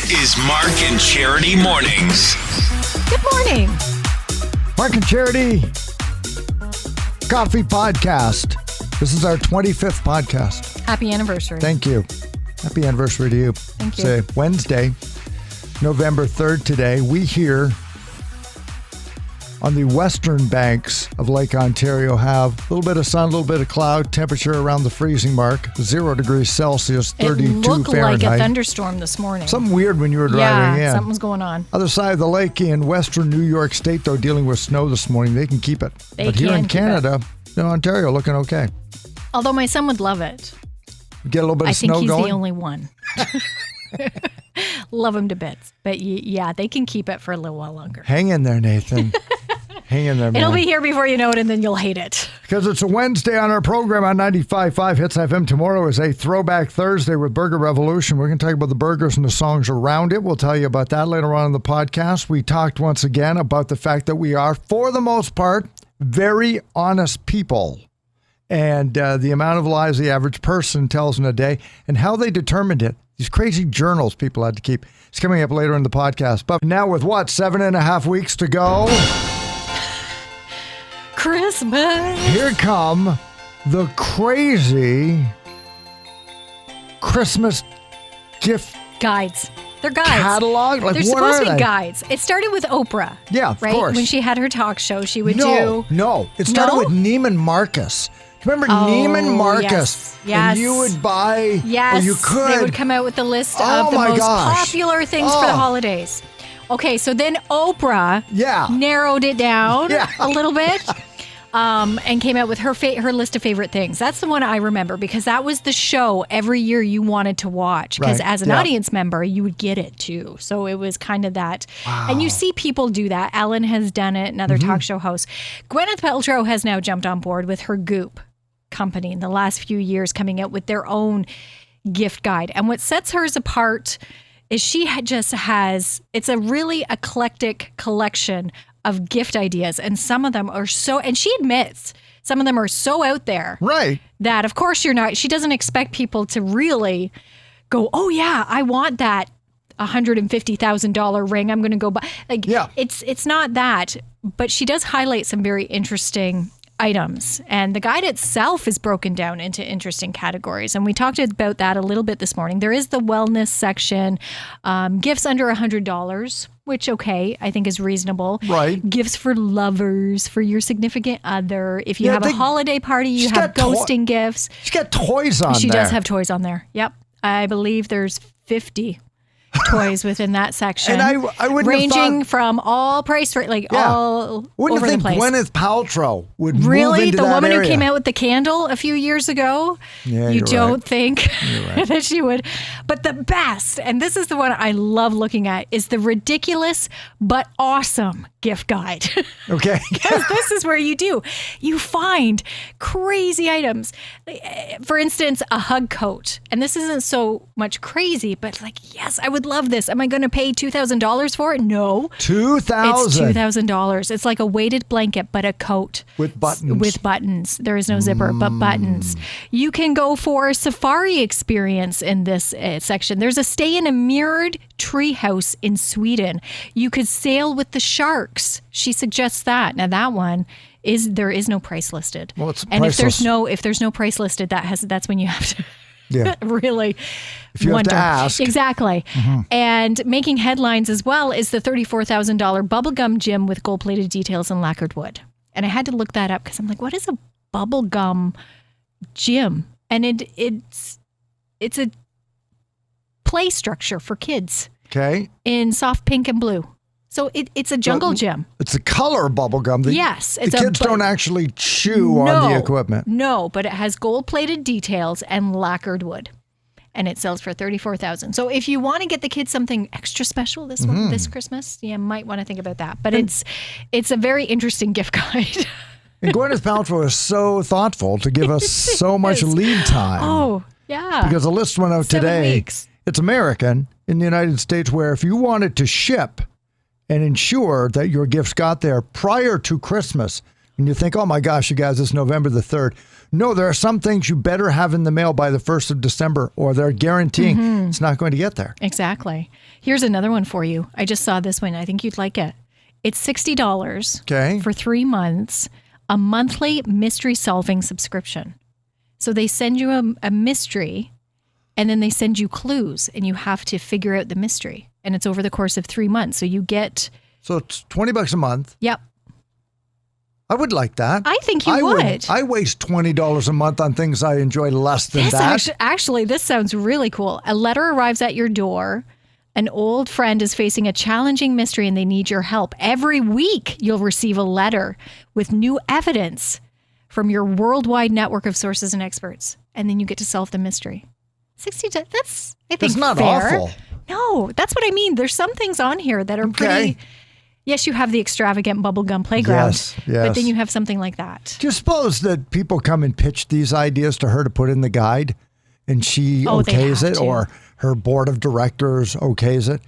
is Mark and Charity Mornings. Good morning. Mark and Charity Coffee Podcast. This is our 25th podcast. Happy anniversary. Thank you. Happy anniversary to you. Thank you. It's Wednesday, November 3rd today. We here on the western banks of Lake Ontario have a little bit of sun, a little bit of cloud, temperature around the freezing mark, 0 degrees Celsius, 32 It looked Fahrenheit. like a thunderstorm this morning. Something weird when you were driving in. Yeah, something was going on. Other side of the lake in western New York State, though, dealing with snow this morning. They can keep it. But here in Canada, Ontario, looking okay. Although my son would love it. Get a little bit of snow going? I think he's the only one. Love him to bits. But yeah, they can keep it for a little while longer. Hang in there, Nathan. Hang in there, man. It'll be here before you know it, and then you'll hate it. Because it's a Wednesday on our program on 95.5 Hits FM. Tomorrow is a Throwback Thursday with Burger Revolution. We're going to talk about the burgers and the songs around it. We'll tell you about that later on in the podcast. We talked once again about the fact that we are, for the most part, very honest people. And the amount of lies the average person tells in a day and how they determined it. These crazy journals people had to keep. It's coming up later in the podcast. But now with 7.5 weeks to go? Christmas. Here come the crazy Christmas gift guides. They're guides. Catalog? Like, They're what supposed are to be they? Guides. It started with Oprah. Yeah, of right? course. When she had her talk show, she would No. It started No? with Neiman Marcus. Remember Neiman Marcus? Yes. And you would buy, Yes. or you could. They would come out with the list Oh of the my most gosh. popular things for the holidays. Okay, so then Oprah narrowed it down a little bit. And came out with her list of favorite things. That's the one I remember because that was the show every year you wanted to watch. Because as an audience member, you would get it too. So it was kind of that. Wow. And you see people do that. Ellen has done it, another talk show host. Gwyneth Paltrow has now jumped on board with her Goop company in the last few years, coming out with their own gift guide. And what sets hers apart is she just has, it's a really eclectic collection of gift ideas, and some of them are so, and she admits some of them are so out there, right? That of course she doesn't expect people to really go, oh yeah, I want that $150,000 ring. I'm going to go buy. It's not that, but she does highlight some very interesting items, and the guide itself is broken down into interesting categories, and we talked about that a little bit this morning. There is the wellness section, gifts under $100, which I think is reasonable. Right. Gifts for lovers, for your significant other. If you have a holiday party, you have ghosting gifts. She's got toys on there. She does have toys on there. Yep. I believe there's 50 toys within that section. And I wouldn't ranging have from all price for all wouldn't over the place. Gwyneth Paltrow would really move into the that woman area. who came out with the candle a few years ago. Yeah, you don't think right. that she would. But the best, and this is the one I love looking at, is the ridiculous but awesome gift guide. Okay. Because this is where you find crazy items. For instance, a hug coat. And this isn't so much crazy, but yes, I would love this. Am I going to pay $2,000 for it? No. $2,000. It's $2,000. It's like a weighted blanket, but a coat. With buttons. With buttons. There is no zipper, but buttons. You can go for a safari experience in this section. There's a stay in a mirrored treehouse in Sweden. You could sail with the sharks. She suggests that. Now that one there is no price listed. Well, it's and priceless. if there's no price listed, that's when you have to really if you wonder. Have to ask. Exactly. Mm-hmm. And making headlines as well is the $34,000 bubblegum gym with gold-plated details and lacquered wood. And I had to look that up because I'm like, what is a bubblegum gym? And it's a play structure for kids. Okay. In soft pink and blue. So it's a jungle gym. It's a color bubble gum. Yes. The kids don't actually chew on the equipment. No, but it has gold-plated details and lacquered wood. And it sells for $34,000. So if you want to get the kids something extra special this Christmas, you might want to think about that. But it's a very interesting gift guide. And Gwyneth Paltrow is so thoughtful to give us so much lead time. Oh, yeah. Because the list went out 7 today. weeks. It's American in the United States, where if you wanted to ship and ensure that your gifts got there prior to Christmas, and you think, oh my gosh, you guys, it's November the 3rd, No, there are some things you better have in the mail by the 1st of December, or they're guaranteeing it's not going to get there. Exactly. Here's another one for you. I just saw this one. I think you'd like it. It's $60 for 3 months, a monthly mystery solving subscription. So they send you a mystery, and then they send you clues, and you have to figure out the mystery. And it's over the course of 3 months. So you get... So it's $20 a month. Yep. I would like that. I think you would. I waste $20 a month on things I enjoy less than that. Actually, this sounds really cool. A letter arrives at your door. An old friend is facing a challenging mystery and they need your help. Every week, you'll receive a letter with new evidence from your worldwide network of sources and experts. And then you get to solve the mystery. That's not fair. Awful. No, that's what I mean. There's some things on here that are pretty... Yes, you have the extravagant bubblegum playground, yes. But then you have something like that. Do you suppose that people come and pitch these ideas to her to put in the guide and she okays it, or her board of directors okays it?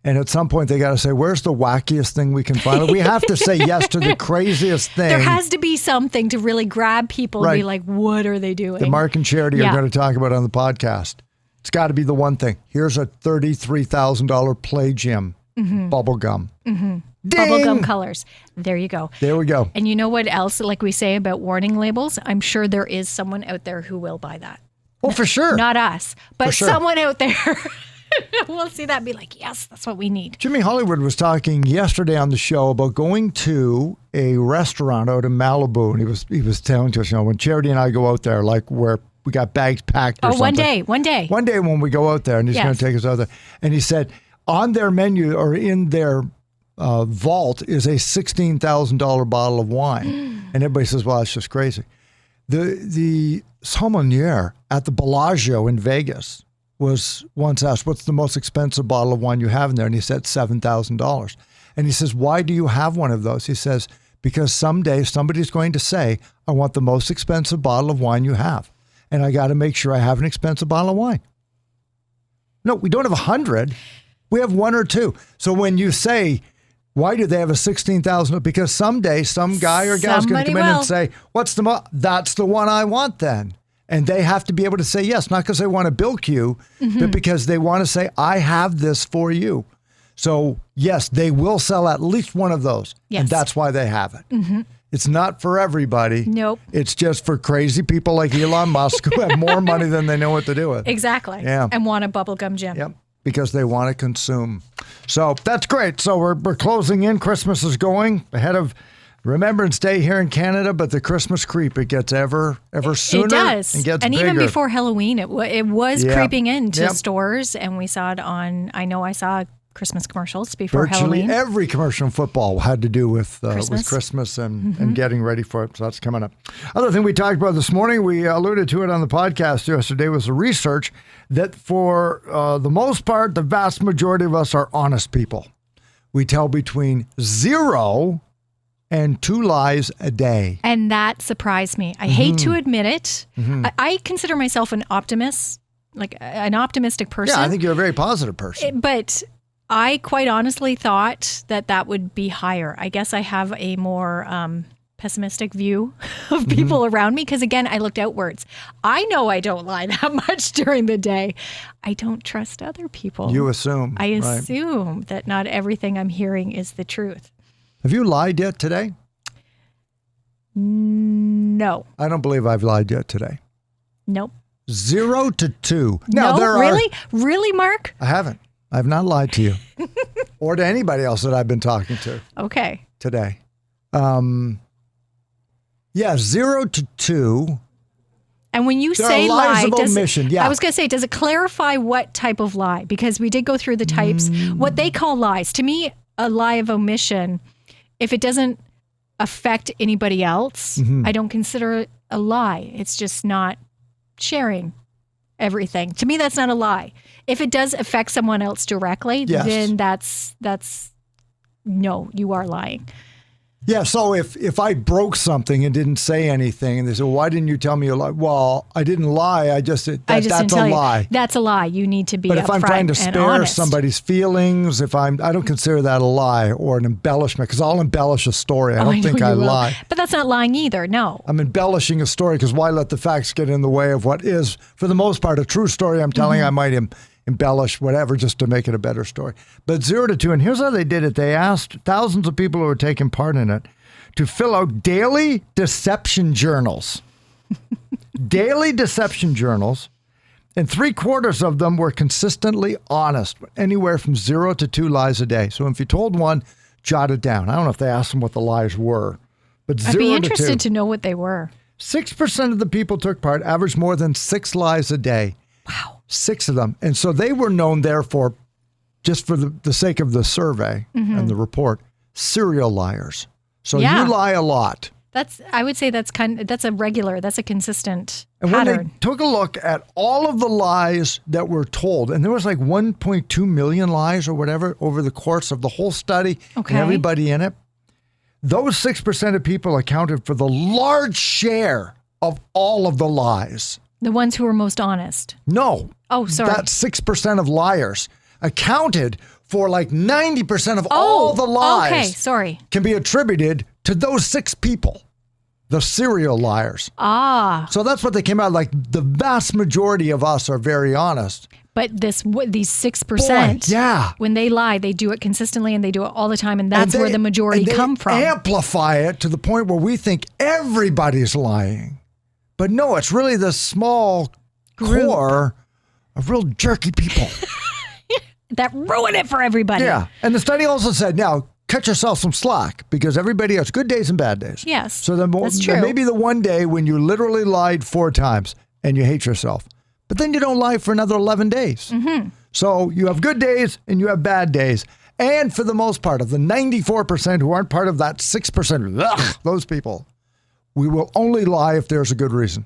And at some point they got to say, where's the wackiest thing we can find? We have to say yes to the craziest thing. There has to be something to really grab people and be like, what are they doing? The Mark and Charity are going to talk about on the podcast. It's got to be the one thing. Here's a $33,000 play gym, bubblegum. Bubblegum colors. There you go. There we go. And you know what else, like we say about warning labels? I'm sure there is someone out there who will buy that. Oh, for sure. Not us, but someone out there will see that and be like, yes, that's what we need. Jimmy Hollywood was talking yesterday on the show about going to a restaurant out in Malibu, and he was telling us, when Charity and I go out there, like where we got bags packed or something. One day when we go out there, and he's going to take us out there. And he said on their menu or in their vault is a $16,000 bottle of wine. And everybody says, well, that's just crazy. The sommelier at the Bellagio in Vegas was once asked, what's the most expensive bottle of wine you have in there? And he said $7,000. And he says, why do you have one of those? He says, because someday somebody's going to say, I want the most expensive bottle of wine you have. And I got to make sure I have an expensive bottle of wine. No, we don't have 100. We have 1 or 2. So when you say, why do they have a $16,000? Because someday some guy or gal's going to come in and say, what's that's the one I want then. And they have to be able to say yes, not because they want to bilk you, but because they want to say, I have this for you. So yes, they will sell at least one of those. Yes. And that's why they have it. It's not for everybody. Nope. It's just for crazy people like Elon Musk who have more money than they know what to do with. Exactly. Yeah. And want a bubblegum gym. Yep. Because they want to consume. So that's great. So we're closing in. Christmas is going ahead of Remembrance Day here in Canada, but the Christmas creep, it gets ever sooner. It does. And gets and bigger. Even before Halloween, it was creeping into stores, and we saw it on, I know I saw Christmas commercials before Virtually Halloween. Every commercial in football had to do with Christmas and getting ready for it. So that's coming up. Other thing we talked about this morning, we alluded to it on the podcast yesterday, was the research that for the most part, the vast majority of us are honest people. We tell between 0 and 2 lies a day. And that surprised me. I hate to admit it. I consider myself an optimist, like an optimistic person. Yeah, I think you're a very positive person. But I quite honestly thought that would be higher. I guess I have a more pessimistic view of people around me because, again, I looked outwards. I know I don't lie that much during the day. I don't trust other people. You assume. I assume that not everything I'm hearing is the truth. Have you lied yet today? No. I don't believe I've lied yet today. Nope. 0 to 2. Now, really? Really, Mark? I haven't. I've not lied to you or to anybody else that I've been talking to. Okay. Today. 0 to 2. And when you say lie, of omission. I was going to say, does it clarify what type of lie? Because we did go through the types, what they call lies. To me, a lie of omission, if it doesn't affect anybody else, I don't consider it a lie. It's just not sharing everything. To me, that's not a lie. If it does affect someone else directly, then that's no, you are lying. Yeah, so if I broke something and didn't say anything, and they said, well, why didn't you tell me you lied? Well, I didn't lie. That's a lie. That's a lie. You need to be But if I'm trying to spare honest. somebody's feelings, I don't consider that a lie or an embellishment, because I'll embellish a story. I don't think I lie. But that's not lying either, no. I'm embellishing a story because why let the facts get in the way of what is, for the most part, a true story I'm telling. I might embellish whatever just to make it a better story. But 0 to 2, and here's how they did it. They asked thousands of people who were taking part in it to fill out daily deception journals. Daily deception journals, and 3/4 of them were consistently honest, anywhere from 0 to 2 lies a day. So if you told one, jot it down. I don't know if they asked them what the lies were, but 0 to 2. I'd be interested to know what they were. 6% of the people took part, averaged more than 6 lies a day. Wow. 6 of them. And so they were known, therefore, just for the sake of the survey and the report, serial liars. So you lie a lot. I would say that's a consistent and pattern. When they took a look at all of the lies that were told, and there was like 1.2 million lies or whatever over the course of the whole study and everybody in it, those 6% of people accounted for the large share of all of the lies. The ones who were most honest. No. Oh, sorry. That 6% of liars accounted for like 90% of all the lies. Okay, sorry. Can be attributed to those 6 people, the serial liars. So that's what they came out like. The vast majority of us are very honest. But these 6%, when they lie, they do it consistently and they do it all the time, and that's where the majority come from. Amplify it to the point where we think everybody's lying. But no, it's really the small core of real jerky people. That ruin it for everybody. Yeah. And the study also said, now, cut yourself some slack, because everybody has good days and bad days. Yes, so then there may be the one day when you literally lied 4 times and you hate yourself. But then you don't lie for another 11 days. So you have good days and you have bad days. And for the most part, of the 94% who aren't part of that 6%, those people, we will only lie if there's a good reason.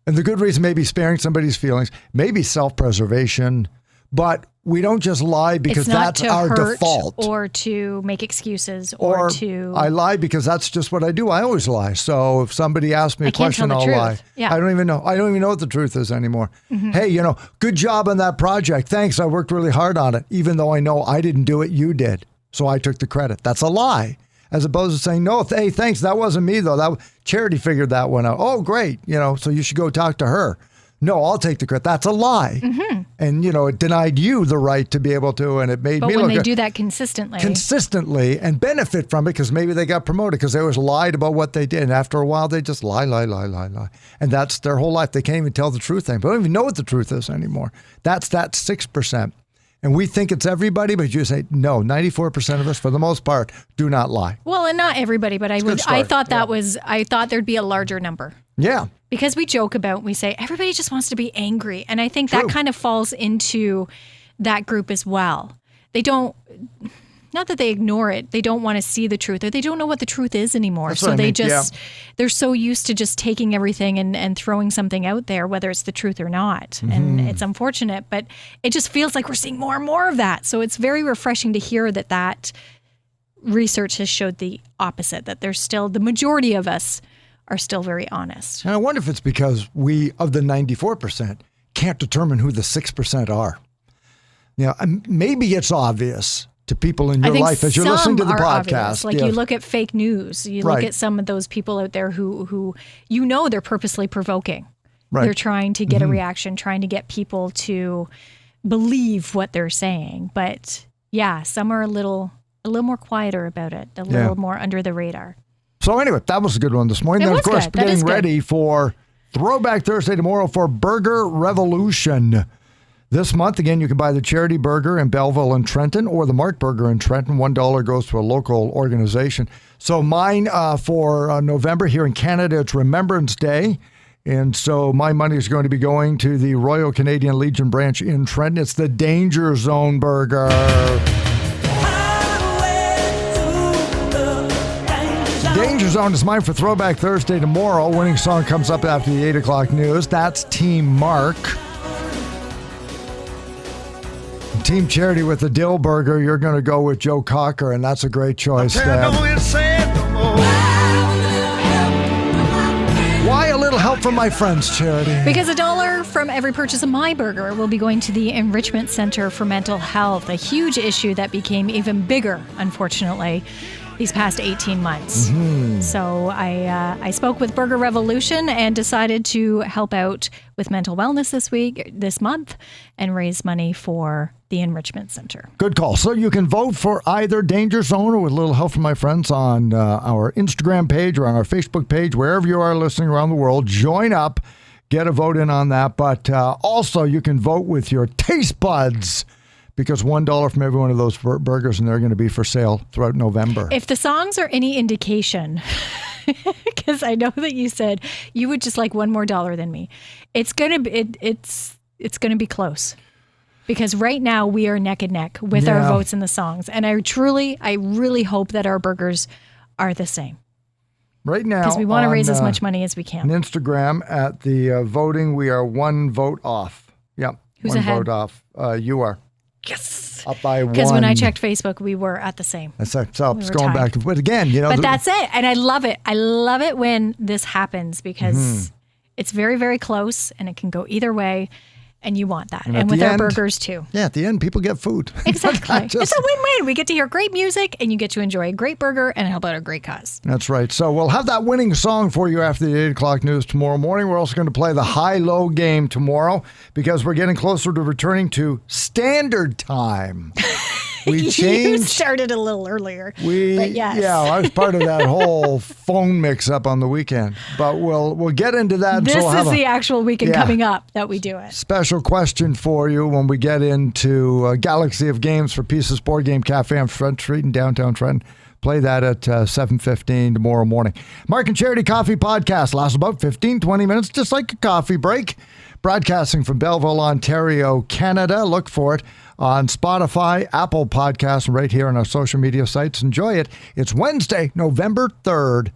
And the good reason may be sparing somebody's feelings, maybe self-preservation, but we don't just lie because that's our default. Or to make excuses or to... I lie because that's just what I do. I always lie. So if somebody asks me a question, I'll lie. Yeah. I don't even know what the truth is anymore. Hey, good job on that project. Thanks. I worked really hard on it. Even though I know I didn't do it, you did. So I took the credit. That's a lie. As opposed to saying, no, hey, thanks. That wasn't me, though. That Charity figured that one out. Oh, great. So you should go talk to her. No, I'll take the credit. That's a lie. And, it denied you the right to be able to, and it made me look... But when they do that consistently and benefit from it, because maybe they got promoted because they always lied about what they did. And after a while, they just lie. And that's their whole life. They can't even tell the truth anymore. They don't even know what the truth is anymore. That's that 6%. And we think it's everybody, but you say, no, 94% of us, for the most part, do not lie. Well, and not everybody, but I thought there'd be a larger number. Yeah. Because we joke about, we say, everybody just wants to be angry. And I think that kind of falls into that group as well. They don't, not that they ignore it, they don't want to see the truth, or they don't know what the truth is anymore. That's so they're so used to just taking everything and throwing something out there, whether it's the truth or not. And it's unfortunate, but it just feels like we're seeing more and more of that. So it's very refreshing to hear that research has showed the opposite, that there's still, the majority of us are still very honest. And I wonder if it's because we, of the 94%, can't determine who the 6% are. Maybe it's obvious to people in your life as you're listening to the podcast. Obvious. You look at fake news, you look at some of those people out there who they're purposely provoking. Right. They're trying to get a reaction, trying to get people to believe what they're saying. But yeah, some are a little more quieter about it, a little more under the radar. So anyway, that was a good one this morning. Then, of course, getting ready for Throwback Thursday tomorrow for Burger Revolution. This month, again, you can buy the Charity Burger in Belleville and Trenton, or the Mark Burger in Trenton. $1 goes to a local organization. So mine for November here in Canada, it's Remembrance Day. And so my money is going to be going to the Royal Canadian Legion branch in Trenton. It's the Danger Zone Burger. Danger Zone is mine for Throwback Thursday tomorrow. Winning song comes up after the 8 o'clock news. That's Team Mark. Team Charity with the dill burger. You're going to go with Joe Cocker, and that's a great choice there. Why a little help from my friends, Charity? Because $1 from every purchase of my burger will be going to the Enrichment Center for Mental Health, a huge issue that became even bigger, unfortunately, these past 18 months. Mm-hmm. So I spoke with Burger Revolution and decided to help out with mental wellness this month, and raise money for the Enrichment Center. Good call. So you can vote for either Danger Zone or with a little help from my friends on our Instagram page or on our Facebook page, wherever you are listening around the world. Join up, get a vote in on that. But also you can vote with your taste buds, because $1 from every one of those burgers, and they're going to be for sale throughout November. If the songs are any indication, because I know that you said you would just like one more dollar than me, it's going to be close. Because right now we are neck and neck with our votes in the songs. And I really hope that our burgers are the same. Right now, because we want to raise as much money as we can. On Instagram at the voting, we are one vote off. Yep. Who's one ahead? Vote off. You are. Yes. Up by one. Because when I checked Facebook, we were at the same. So it's going back. But again, But that's it. And I love it. I love it when this happens, because it's very, very close and it can go either way. And you want that. And with our burgers too. Yeah, at the end, people get food. Exactly. It's a win-win. We get to hear great music and you get to enjoy a great burger and help out a great cause. That's right. So we'll have that winning song for you after the 8 o'clock news tomorrow morning. We're also going to play the high-low game tomorrow, because we're getting closer to returning to standard time. We changed. You started a little earlier. But yes. Yeah, I was part of that whole phone mix-up on the weekend. But we'll get into that. This is the actual weekend coming up that we do it. Special question for you when we get into a galaxy of games for Pieces Board Game Cafe on Front Street in downtown Trenton. Play that at 7:15 tomorrow morning. Mark and Charity Coffee Podcast lasts about 15-20 minutes, just like a coffee break. Broadcasting from Belleville, Ontario, Canada. Look for it on Spotify, Apple Podcasts, and right here on our social media sites. Enjoy it. It's Wednesday, November 3rd.